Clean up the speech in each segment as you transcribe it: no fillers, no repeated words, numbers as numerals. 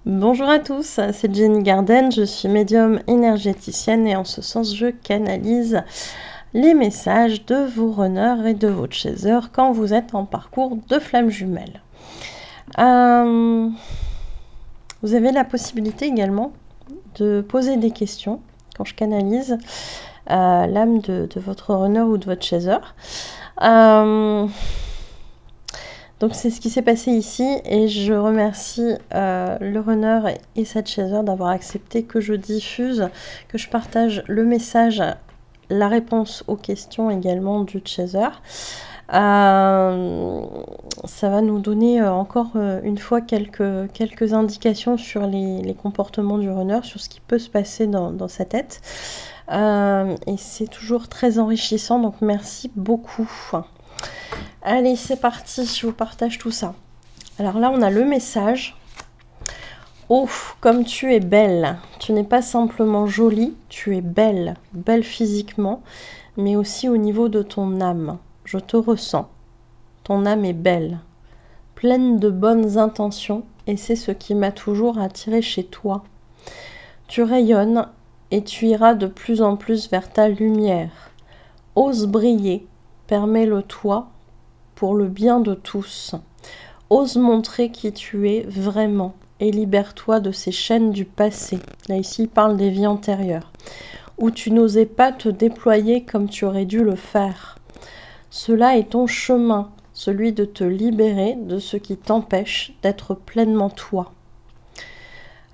Bonjour à tous, c'est Jenny Garden, je suis médium énergéticienne et en ce sens je canalise les messages de vos runners et de vos chasers quand vous êtes en parcours de flammes jumelles. Vous avez la possibilité également de poser des questions quand je canalise l'âme de votre runner ou de votre chaser. Donc c'est ce qui s'est passé ici et je remercie le runner et cette chaser d'avoir accepté que je diffuse, que je partage le message, la réponse aux questions également du chaser. Ça va nous donner encore une fois quelques indications sur les comportements du runner, sur ce qui peut se passer dans sa tête. Et c'est toujours très enrichissant, donc merci beaucoup. Allez, c'est parti, je vous partage tout ça. Alors là, on a le message. Oh, comme tu es belle. Tu n'es pas simplement jolie, tu es belle. Belle physiquement, mais aussi au niveau de ton âme. Je te ressens. Ton âme est belle, pleine de bonnes intentions, et c'est ce qui m'a toujours attirée chez toi. Tu rayonnes et tu iras de plus en plus vers ta lumière. Ose briller, permets-le toi, pour le bien de tous. Ose montrer qui tu es vraiment et libère-toi de ces chaînes du passé. Là, ici, il parle des vies antérieures, où tu n'osais pas te déployer comme tu aurais dû le faire. Cela est ton chemin, celui de te libérer de ce qui t'empêche d'être pleinement toi.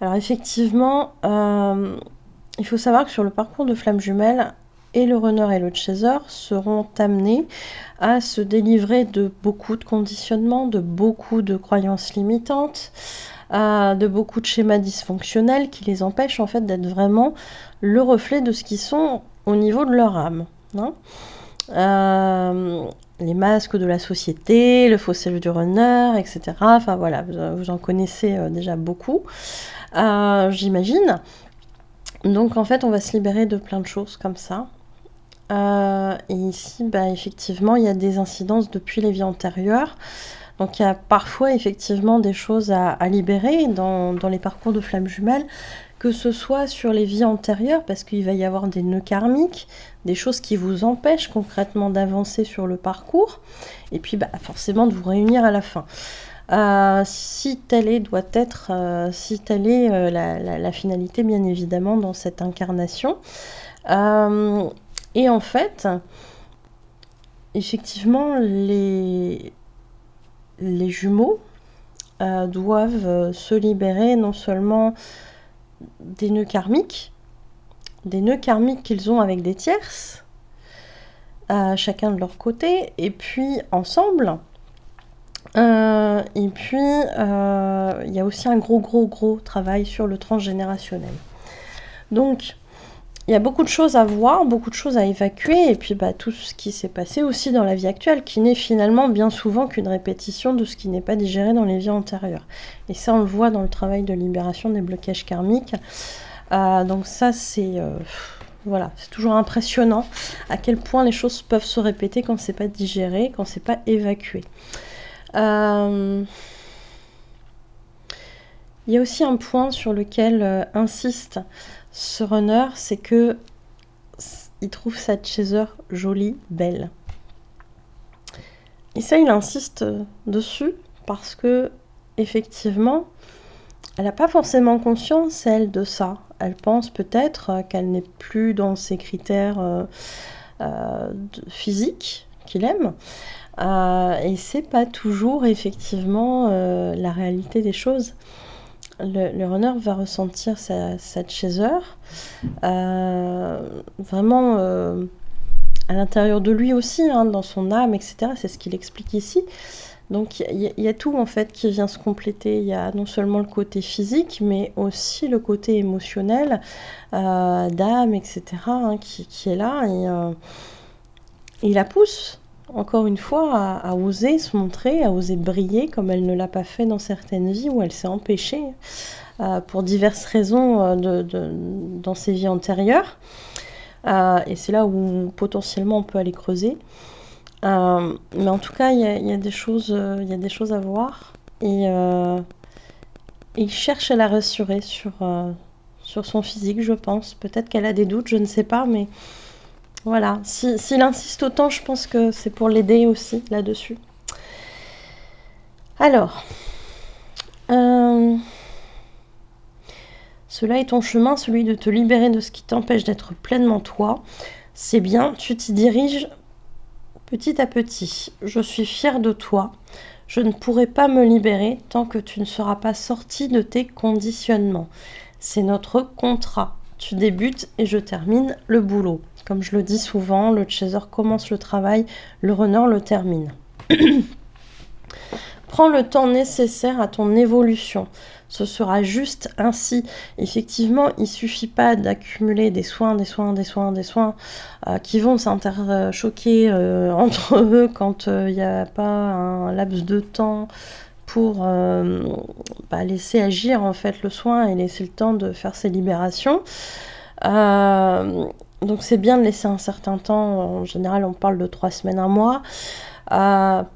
Alors effectivement, il faut savoir que sur le parcours de flammes jumelles, et le runner et le chaser seront amenés à se délivrer de beaucoup de conditionnements, de beaucoup de croyances limitantes, de beaucoup de schémas dysfonctionnels qui les empêchent en fait d'être vraiment le reflet de ce qu'ils sont au niveau de leur âme. Les masques de la société, le faux self du runner, etc. Enfin voilà, vous en connaissez déjà beaucoup, j'imagine. Donc en fait, on va se libérer de plein de choses comme ça. Et ici, effectivement, il y a des incidences depuis les vies antérieures. Donc il y a parfois effectivement des choses à libérer dans les parcours de flammes jumelles, que ce soit sur les vies antérieures, parce qu'il va y avoir des nœuds karmiques, des choses qui vous empêchent concrètement d'avancer sur le parcours, et puis forcément de vous réunir à la fin. Si telle est, doit être, si telle est la finalité, bien évidemment, dans cette incarnation. Et en fait, effectivement, les jumeaux doivent se libérer non seulement des nœuds karmiques qu'ils ont avec des tierces, chacun de leur côté, et puis ensemble. Et puis, il y a aussi un gros travail sur le transgénérationnel. Donc, il y a beaucoup de choses à voir, beaucoup de choses à évacuer, et puis tout ce qui s'est passé aussi dans la vie actuelle, qui n'est finalement bien souvent qu'une répétition de ce qui n'est pas digéré dans les vies antérieures. Et ça, on le voit dans le travail de libération des blocages karmiques. Donc ça, c'est c'est toujours impressionnant à quel point les choses peuvent se répéter quand c'est pas digéré, quand c'est pas évacué. Il y a aussi un point sur lequel insiste ce runner, c'est que il trouve cette chaser jolie, belle. Et ça, il insiste dessus parce que, effectivement, elle n'a pas forcément conscience, elle, de ça. Elle pense peut-être qu'elle n'est plus dans ses critères physiques qu'il aime. Et c'est pas toujours, effectivement, la réalité des choses. Le runner va ressentir sa chaser vraiment à l'intérieur de lui aussi, dans son âme, etc. C'est ce qu'il explique ici. Donc il y a tout en fait qui vient se compléter. Il y a non seulement le côté physique, mais aussi le côté émotionnel, d'âme, etc. Qui est là. Et il la pousse, encore une fois, à oser se montrer, à oser briller comme elle ne l'a pas fait dans certaines vies où elle s'est empêchée pour diverses raisons dans ses vies antérieures. Et c'est là où potentiellement on peut aller creuser. Mais en tout cas, il y a des choses à voir. Et il cherche à la rassurer sur son physique, je pense. Peut-être qu'elle a des doutes, je ne sais pas, mais voilà. S'il insiste autant, je pense que c'est pour l'aider aussi là-dessus. Alors, cela est ton chemin, celui de te libérer de ce qui t'empêche d'être pleinement toi. C'est bien, tu t'y diriges petit à petit. Je suis fière de toi. Je ne pourrai pas me libérer tant que tu ne seras pas sorti de tes conditionnements. C'est notre contrat. Tu débutes et je termine le boulot. Comme je le dis souvent, le chaser commence le travail, le runner le termine. Prends le temps nécessaire à ton évolution. Ce sera juste ainsi. Effectivement, il ne suffit pas d'accumuler des soins qui vont s'interchoquer entre eux quand il n'y a pas un laps de temps pour laisser agir en fait le soin et laisser le temps de faire ses libérations. Donc c'est bien de laisser un certain temps. En général, on parle de 3 semaines, 1 mois. Attendez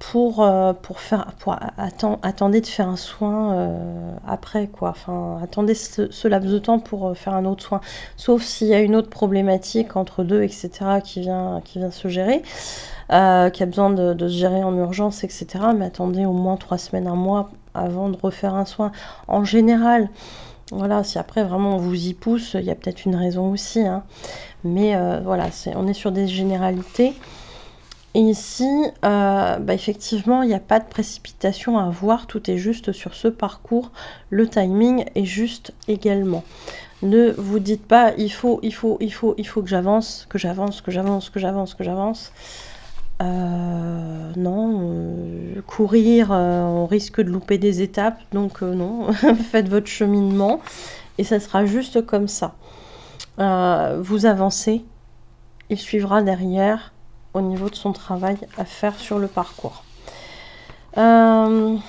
de faire un soin après quoi. Enfin, attendez ce laps de temps pour faire un autre soin. Sauf s'il y a une autre problématique entre deux, etc. qui vient se gérer, qui a besoin de se gérer en urgence, etc. Mais attendez au moins 3 semaines, 1 mois avant de refaire un soin. En général, voilà, si après vraiment on vous y pousse, il y a peut-être une raison aussi. Hein. Mais voilà, on est sur des généralités. Et ici, effectivement, il n'y a pas de précipitation à avoir, tout est juste sur ce parcours, le timing est juste également. Ne vous dites pas, il faut que j'avance, courir, on risque de louper des étapes, donc non, faites votre cheminement, et ça sera juste comme ça. Vous avancez, il suivra derrière, au niveau de son travail à faire sur le parcours. Ton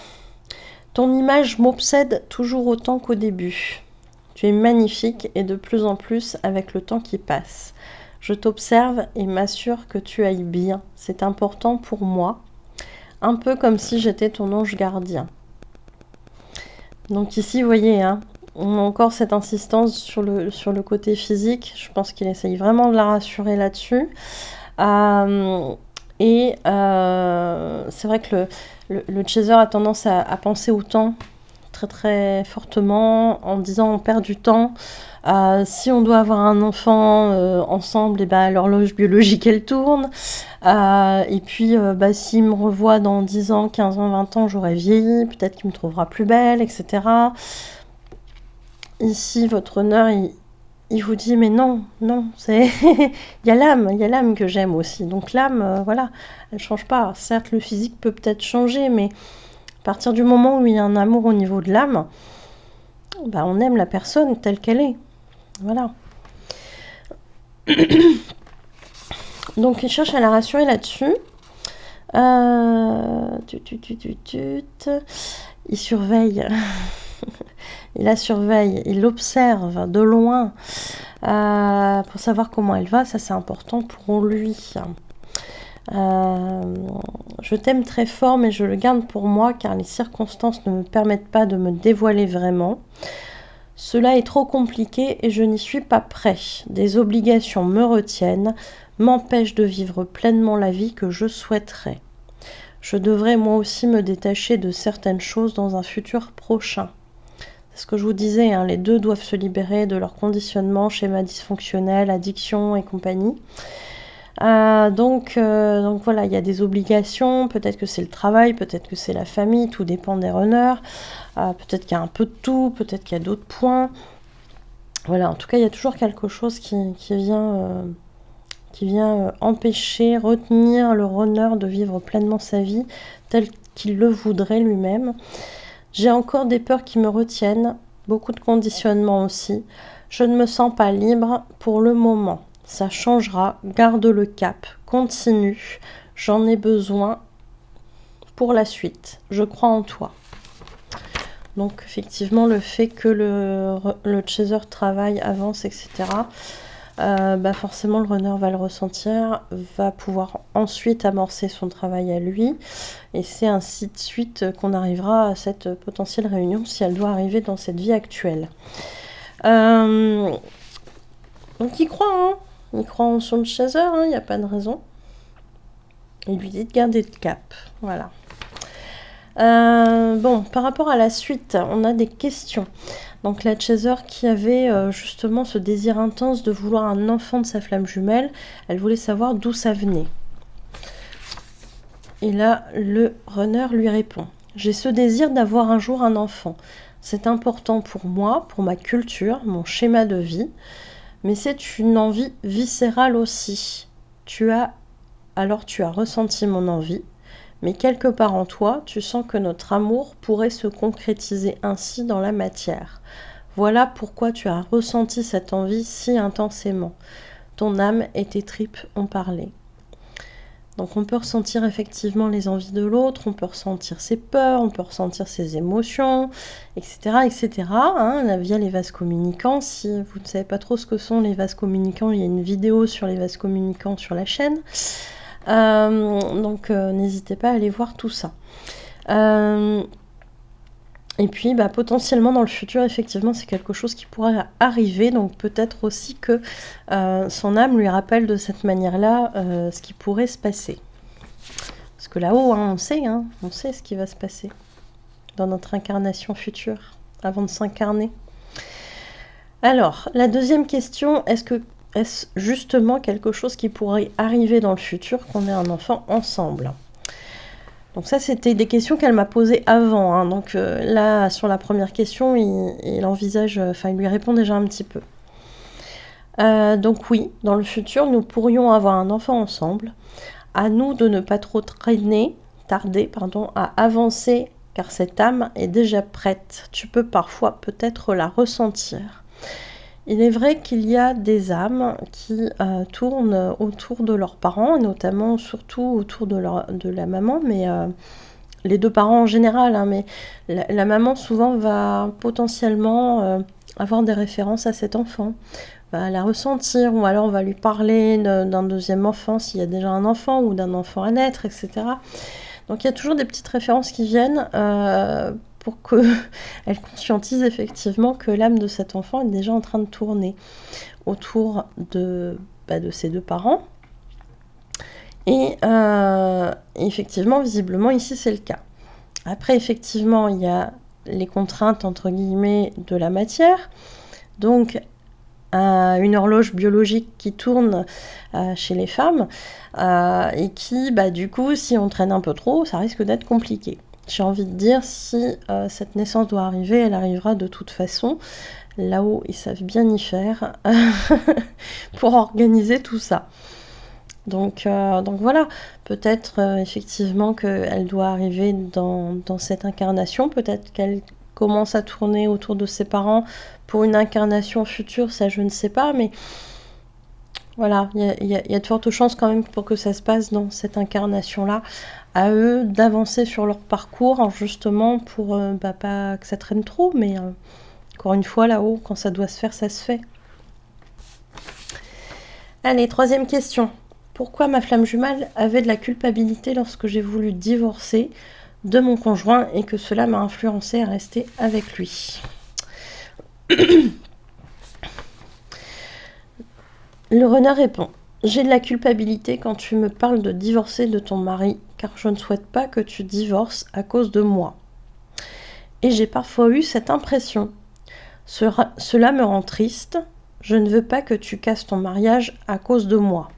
image m'obsède toujours autant qu'au début. Tu es magnifique et de plus en plus avec le temps qui passe. Je t'observe et m'assure que tu ailles bien. C'est important pour moi. Un peu comme si j'étais ton ange gardien. Donc ici, vous voyez, hein, on a encore cette insistance sur le côté physique. Je pense qu'il essaye vraiment de la rassurer là-dessus. C'est vrai que le chaser a tendance à penser au temps très très fortement en disant on perd du temps. Si on doit avoir un enfant ensemble, l'horloge biologique elle tourne. Et puis s'il me revoit dans 10 ans, 15 ans, 20 ans, j'aurai vieilli, peut-être qu'il me trouvera plus belle, etc. Ici, votre honneur, il vous dit mais non, c'est il y a l'âme que j'aime aussi. Donc l'âme, elle change pas. Certes, le physique peut peut-être changer, mais à partir du moment où il y a un amour au niveau de l'âme, on aime la personne telle qu'elle est. Voilà. Donc il cherche à la rassurer là-dessus. Il surveille. Il la surveille, il l'observe de loin pour savoir comment elle va. Ça, c'est important pour lui. Je t'aime très fort, mais je le garde pour moi car les circonstances ne me permettent pas de me dévoiler vraiment. Cela est trop compliqué et je n'y suis pas prêt. Des obligations me retiennent, m'empêchent de vivre pleinement la vie que je souhaiterais. Je devrais moi aussi me détacher de certaines choses dans un futur prochain. C'est ce que je vous disais, hein, les deux doivent se libérer de leur conditionnement, schéma dysfonctionnel, addiction et compagnie. Donc voilà, il y a des obligations, peut-être que c'est le travail, peut-être que c'est la famille, tout dépend des runners, peut-être qu'il y a un peu de tout, peut-être qu'il y a d'autres points. Voilà, en tout cas, il y a toujours quelque chose qui vient empêcher, retenir le runner de vivre pleinement sa vie telle qu'il le voudrait lui-même. J'ai encore des peurs qui me retiennent, beaucoup de conditionnements aussi. Je ne me sens pas libre pour le moment. Ça changera, garde le cap, continue. J'en ai besoin pour la suite. Je crois en toi. Donc effectivement, le fait que le chaser travaille, avance, etc. forcément le runner va le ressentir, va pouvoir ensuite amorcer son travail à lui, et c'est ainsi de suite qu'on arrivera à cette potentielle réunion si elle doit arriver dans cette vie actuelle. Donc il croit, hein. Il croit en son chaser, il n'y a pas de raison. Il lui dit de garder le cap, voilà. Par rapport à la suite, on a des questions. Donc la chaser qui avait justement ce désir intense de vouloir un enfant de sa flamme jumelle, elle voulait savoir d'où ça venait. Et là, le runner lui répond: j'ai ce désir d'avoir un jour un enfant. C'est important pour moi, pour ma culture, mon schéma de vie, mais c'est une envie viscérale aussi. Tu as ressenti mon envie, mais quelque part en toi, tu sens que notre amour pourrait se concrétiser ainsi dans la matière. Voilà pourquoi tu as ressenti cette envie si intensément. Ton âme et tes tripes ont parlé. Donc on peut ressentir effectivement les envies de l'autre, on peut ressentir ses peurs, on peut ressentir ses émotions, etc. etc. Via les vases communicants. Si vous ne savez pas trop ce que sont les vases communicants, il y a une vidéo sur les vases communicants sur la chaîne. N'hésitez pas à aller voir tout ça. Et puis potentiellement dans le futur, effectivement, c'est quelque chose qui pourrait arriver, donc peut-être aussi que son âme lui rappelle de cette manière-là ce qui pourrait se passer. Parce que là-haut, on sait ce qui va se passer dans notre incarnation future, avant de s'incarner. Alors, la deuxième question, est-ce justement quelque chose qui pourrait arriver dans le futur, qu'on ait un enfant ensemble ? Donc ça, c'était des questions qu'elle m'a posées avant. Donc là, sur la première question, il lui répond déjà un petit peu. Donc oui, dans le futur, nous pourrions avoir un enfant ensemble. À nous de ne pas trop tarder, à avancer, car cette âme est déjà prête. Tu peux parfois peut-être la ressentir. Il est vrai qu'il y a des âmes qui tournent autour de leurs parents, notamment surtout autour de la maman, mais les deux parents en général, mais la maman souvent va potentiellement avoir des références à cet enfant, va la ressentir, ou alors on va lui parler d'un deuxième enfant s'il y a déjà un enfant, ou d'un enfant à naître, etc. Donc il y a toujours des petites références qui viennent pour qu'elle conscientise effectivement que l'âme de cet enfant est déjà en train de tourner autour de ses deux parents. Et effectivement, visiblement, ici, c'est le cas. Après, effectivement, il y a les contraintes, entre guillemets, de la matière. Donc, une horloge biologique qui tourne chez les femmes et qui, du coup, si on traîne un peu trop, ça risque d'être compliqué. J'ai envie de dire, si cette naissance doit arriver, elle arrivera de toute façon. Là-haut, ils savent bien y faire pour organiser tout ça. Donc voilà, peut-être effectivement qu'elle doit arriver dans cette incarnation, peut-être qu'elle commence à tourner autour de ses parents pour une incarnation future, ça je ne sais pas, mais voilà, il y a de fortes chances quand même pour que ça se passe dans cette incarnation-là, à eux d'avancer sur leur parcours, justement pour pas que ça traîne trop, mais encore une fois là-haut, quand ça doit se faire, ça se fait. Allez, troisième question. Pourquoi ma flamme jumelle avait de la culpabilité lorsque j'ai voulu divorcer de mon conjoint et que cela m'a influencé à rester avec lui? Le renard répond: j'ai de la culpabilité quand tu me parles de divorcer de ton mari, car je ne souhaite pas que tu divorces à cause de moi. Et j'ai parfois eu cette impression. Cela me rend triste. Je ne veux pas que tu casses ton mariage à cause de moi.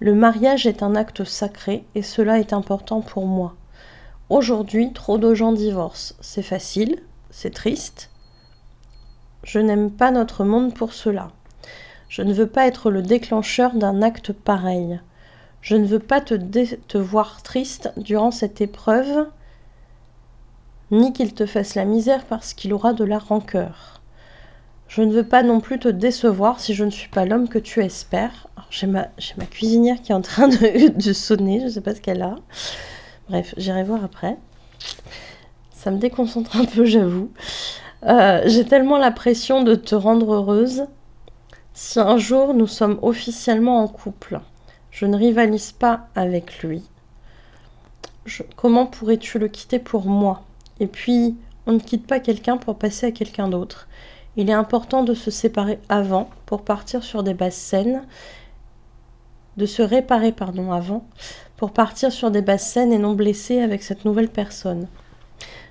Le mariage est un acte sacré et cela est important pour moi. Aujourd'hui, trop de gens divorcent. C'est facile, c'est triste. Je n'aime pas notre monde pour cela. Je ne veux pas être le déclencheur d'un acte pareil. Je ne veux pas te voir triste durant cette épreuve, ni qu'il te fasse la misère parce qu'il aura de la rancœur. Je ne veux pas non plus te décevoir si je ne suis pas l'homme que tu espères. Alors, j'ai ma cuisinière qui est en train de sonner, je ne sais pas ce qu'elle a. Bref, j'irai voir après. Ça me déconcentre un peu, j'avoue. J'ai tellement la pression de te rendre heureuse. Si un jour nous sommes officiellement en couple, je ne rivalise pas avec lui. Comment pourrais-tu le quitter pour moi? Et puis, on ne quitte pas quelqu'un pour passer à quelqu'un d'autre. Il est important de se séparer avant pour partir sur des bases saines, de se réparer avant, pour partir sur des bases saines et non blessées avec cette nouvelle personne.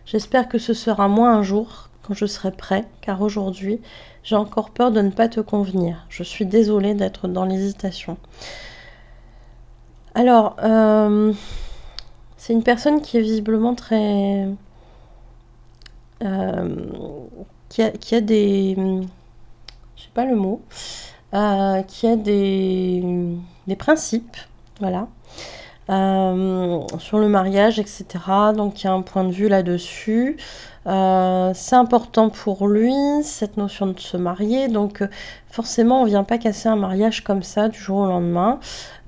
J'espère que ce sera moi un jour, quand je serai prêt, car aujourd'hui, j'ai encore peur de ne pas te convenir. Je suis désolée d'être dans l'hésitation. Alors, c'est une personne qui est visiblement très... qui a des... je sais pas le mot. Qui a des principes, voilà. Sur le mariage, etc. Donc il y a un point de vue là-dessus. C'est important pour lui, cette notion de se marier. Donc forcément, on ne vient pas casser un mariage comme ça du jour au lendemain.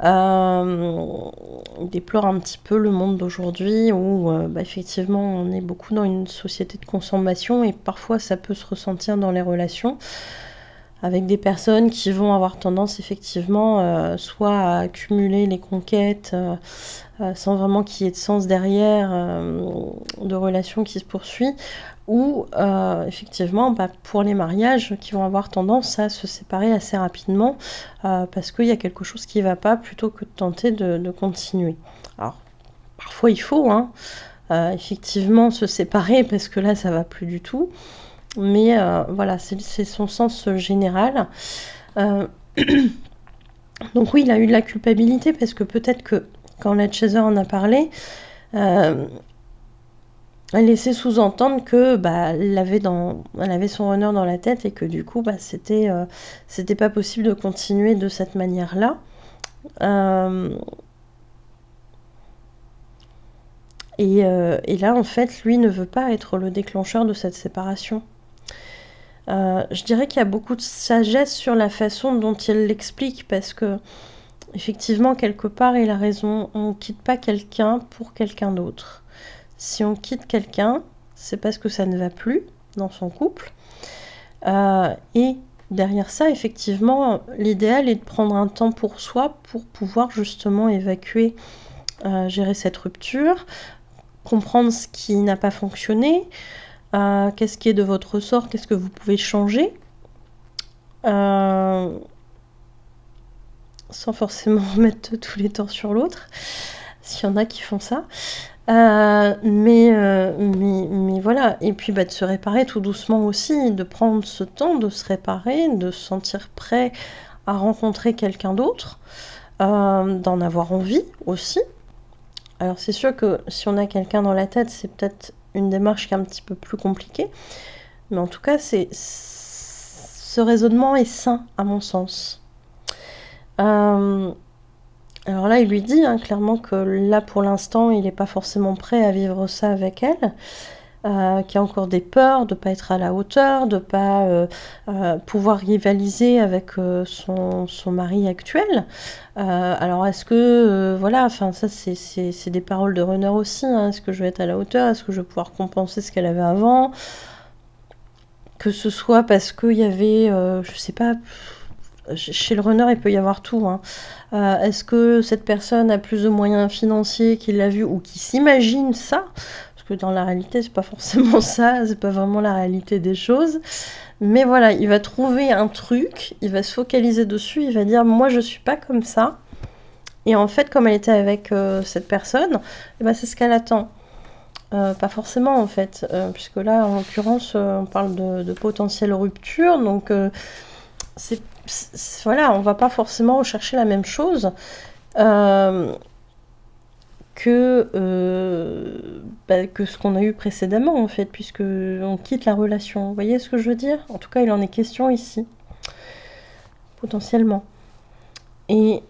Il déplore un petit peu le monde d'aujourd'hui où effectivement on est beaucoup dans une société de consommation et parfois ça peut se ressentir dans les relations, avec des personnes qui vont avoir tendance effectivement soit à accumuler les conquêtes sans vraiment qu'il y ait de sens derrière, de relations qui se poursuivent, ou effectivement pour les mariages qui vont avoir tendance à se séparer assez rapidement parce qu'il y a quelque chose qui ne va pas plutôt que de tenter de continuer. Alors parfois il faut effectivement se séparer parce que là ça va plus du tout. Mais voilà, c'est son sens général. Donc oui, il a eu de la culpabilité parce que peut-être que quand la Chaser en a parlé, elle laissait sous-entendre que elle avait son runner dans la tête et que du coup c'était pas possible de continuer de cette manière-là. Et là en fait, lui ne veut pas être le déclencheur de cette séparation. Je dirais qu'il y a beaucoup de sagesse sur la façon dont il l'explique parce que effectivement quelque part il a raison, on ne quitte pas quelqu'un pour quelqu'un d'autre. Si on quitte quelqu'un, c'est parce que ça ne va plus dans son couple et derrière ça effectivement l'idéal est de prendre un temps pour soi pour pouvoir justement évacuer, gérer cette rupture, comprendre ce qui n'a pas fonctionné, qu'est-ce qui est de votre ressort, qu'est-ce que vous pouvez changer, sans forcément mettre tous les torts sur l'autre, s'il y en a qui font ça. Mais voilà, et puis de se réparer tout doucement aussi, de prendre ce temps de se réparer, de se sentir prêt à rencontrer quelqu'un d'autre, d'en avoir envie aussi. Alors c'est sûr que si on a quelqu'un dans la tête, c'est peut-être une démarche qui est un petit peu plus compliquée, mais en tout cas ce raisonnement est sain à mon sens. Alors là il lui dit clairement que là pour l'instant il n'est pas forcément prêt à vivre ça avec elle, qu'il y a encore des peurs de ne pas être à la hauteur, de ne pas pouvoir rivaliser avec son mari actuel. Alors est-ce que ça c'est des paroles de runner aussi, est-ce que je vais être à la hauteur, est-ce que je vais pouvoir compenser ce qu'elle avait avant, que ce soit parce qu'il y avait je sais pas, chez le runner il peut y avoir tout, est-ce que cette personne a plus de moyens financiers qu'il l'a vu ou qui s'imagine ça, parce que dans la réalité c'est pas forcément ça, c'est pas vraiment la réalité des choses. Mais voilà, il va trouver un truc, il va se focaliser dessus, il va dire moi je suis pas comme ça. Et en fait, comme elle était avec cette personne, c'est ce qu'elle attend. Pas forcément en fait, puisque là en l'occurrence on parle de potentielle rupture, donc voilà, on va pas forcément rechercher la même chose que ce qu'on a eu précédemment en fait, puisque on quitte la relation. Vous voyez ce que je veux dire? En tout cas, il en est question ici, potentiellement. Et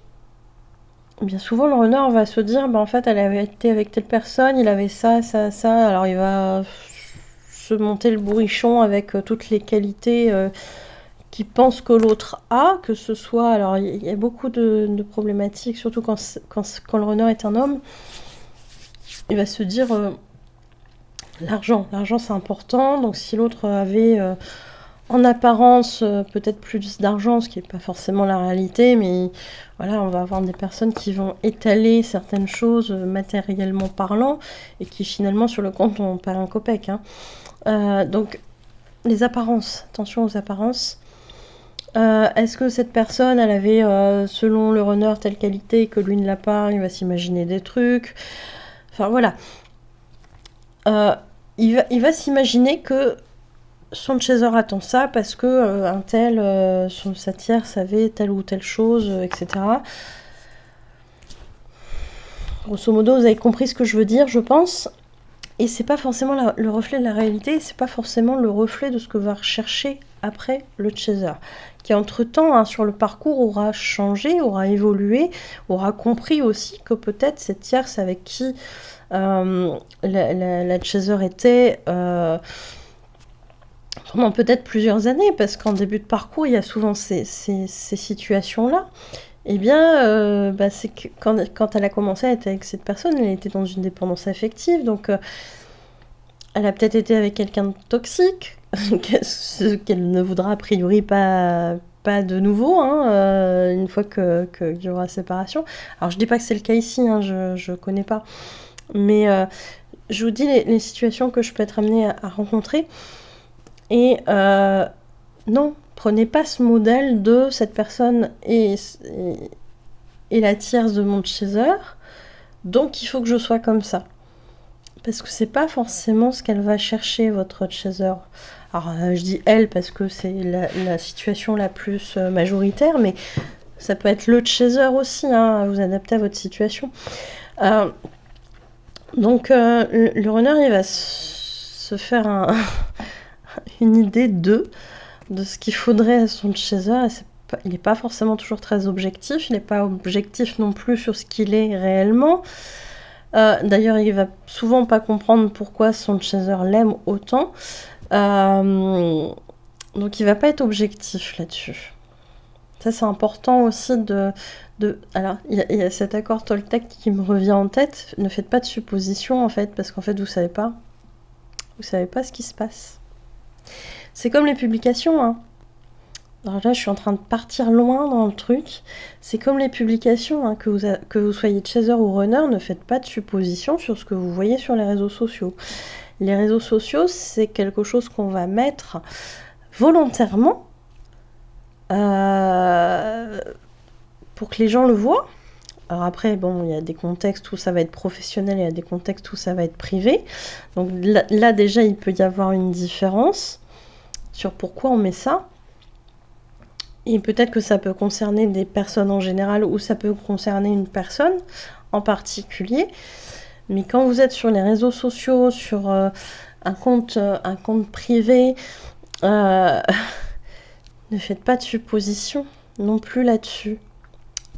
bien souvent, le runner va se dire, en fait, elle avait été avec telle personne, il avait ça, ça, ça, alors il va se monter le bourrichon avec toutes les qualités qu'il pense que l'autre a, que ce soit... Alors, il y a beaucoup de problématiques, surtout quand le runner est un homme. Il va se dire l'argent c'est important, donc si l'autre avait en apparence peut-être plus d'argent, ce qui n'est pas forcément la réalité, mais voilà, on va avoir des personnes qui vont étaler certaines choses matériellement parlant et qui finalement sur le compte on perd un copec. Donc les apparences, attention aux apparences. Est-ce que cette personne, elle avait, selon le runner, telle qualité et que lui ne l'a pas, il va s'imaginer des trucs. Enfin voilà. Il va s'imaginer que son chaser attend ça parce que un tel, sa tierce avait telle ou telle chose, etc. Grosso modo, vous avez compris ce que je veux dire, je pense. Et c'est pas forcément le reflet de la réalité, c'est pas forcément le reflet de ce que va rechercher après le chaser, qui entre-temps, sur le parcours, aura changé, aura évolué, aura compris aussi que peut-être cette tierce avec qui la chaser était pendant peut-être plusieurs années, parce qu'en début de parcours, il y a souvent ces situations-là. Eh bien, c'est que quand elle a commencé à être avec cette personne, elle était dans une dépendance affective, donc elle a peut-être été avec quelqu'un de toxique, ce qu'elle ne voudra a priori pas de nouveau, une fois qu'il y aura séparation. Alors je dis pas que c'est le cas ici, je connais pas, mais je vous dis les situations que je peux être amenée à rencontrer, et non, prenez pas ce modèle de cette personne et la tierce de mon chaser, donc il faut que je sois comme ça. Parce que c'est pas forcément ce qu'elle va chercher, votre chaser. Alors je dis elle parce que c'est la situation la plus majoritaire, mais ça peut être le chaser aussi, vous adaptez à votre situation. Donc le runner, il va se faire une idée de ce qu'il faudrait à son chaser. Il n'est pas forcément toujours très objectif, il n'est pas objectif non plus sur ce qu'il est réellement. D'ailleurs, il va souvent pas comprendre pourquoi son chaser l'aime autant. Donc il va pas être objectif là-dessus. Ça, c'est important aussi alors, il y a cet accord Toltec qui me revient en tête. Ne faites pas de suppositions, en fait, parce qu'en fait, vous savez pas ce qui se passe. C'est comme les publications, Alors là, je suis en train de partir loin dans le truc. C'est comme les publications, que vous soyez chaser ou runner, ne faites pas de suppositions sur ce que vous voyez sur les réseaux sociaux. Les réseaux sociaux, c'est quelque chose qu'on va mettre volontairement pour que les gens le voient. Alors après, bon, il y a des contextes où ça va être professionnel, il y a des contextes où ça va être privé. Donc là déjà, il peut y avoir une différence sur pourquoi on met ça. Et peut-être que ça peut concerner des personnes en général ou ça peut concerner une personne en particulier. Mais quand vous êtes sur les réseaux sociaux, sur un compte privé, ne faites pas de suppositions non plus là-dessus.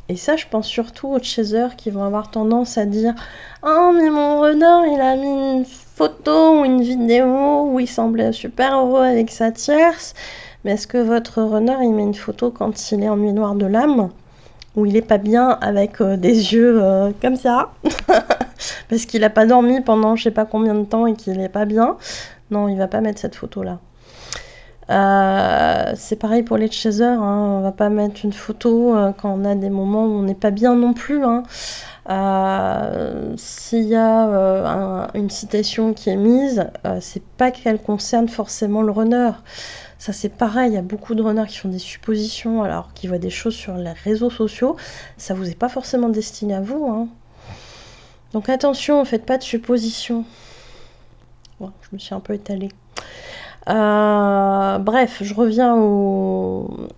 Et ça, je pense surtout aux chasers qui vont avoir tendance à dire « Oh, mais mon runner, il a mis une photo ou une vidéo où il semblait super heureux avec sa tierce. » Mais est-ce que votre runner, il met une photo quand il est en nuit noire de l'âme, où il est pas bien avec des yeux comme ça, parce qu'il a pas dormi pendant je sais pas combien de temps et qu'il est pas bien? Non, il va pas mettre cette photo-là. C'est pareil pour les chasers, on va pas mettre une photo quand on a des moments où on n'est pas bien non plus. S'il y a une citation qui est mise, c'est pas qu'elle concerne forcément le runner. Ça, c'est pareil, il y a beaucoup de runners qui font des suppositions alors qu'ils voient des choses sur les réseaux sociaux. Ça vous est pas forcément destiné à vous. Donc attention, faites pas de suppositions. Bon, je me suis un peu étalée. Bref, je reviens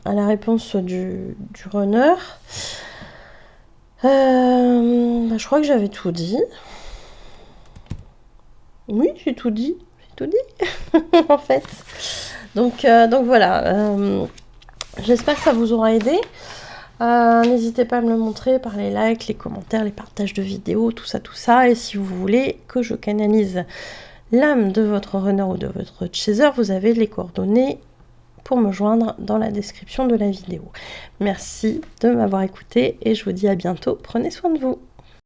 à la réponse du runner. Je crois que j'avais tout dit. Oui, j'ai tout dit. En fait. Donc voilà, j'espère que ça vous aura aidé. N'hésitez pas à me le montrer par les likes, les commentaires, les partages de vidéos, tout ça. Et si vous voulez que je canalise l'âme de votre runner ou de votre chaser, vous avez les coordonnées pour me joindre dans la description de la vidéo. Merci de m'avoir écouté et je vous dis à bientôt. Prenez soin de vous.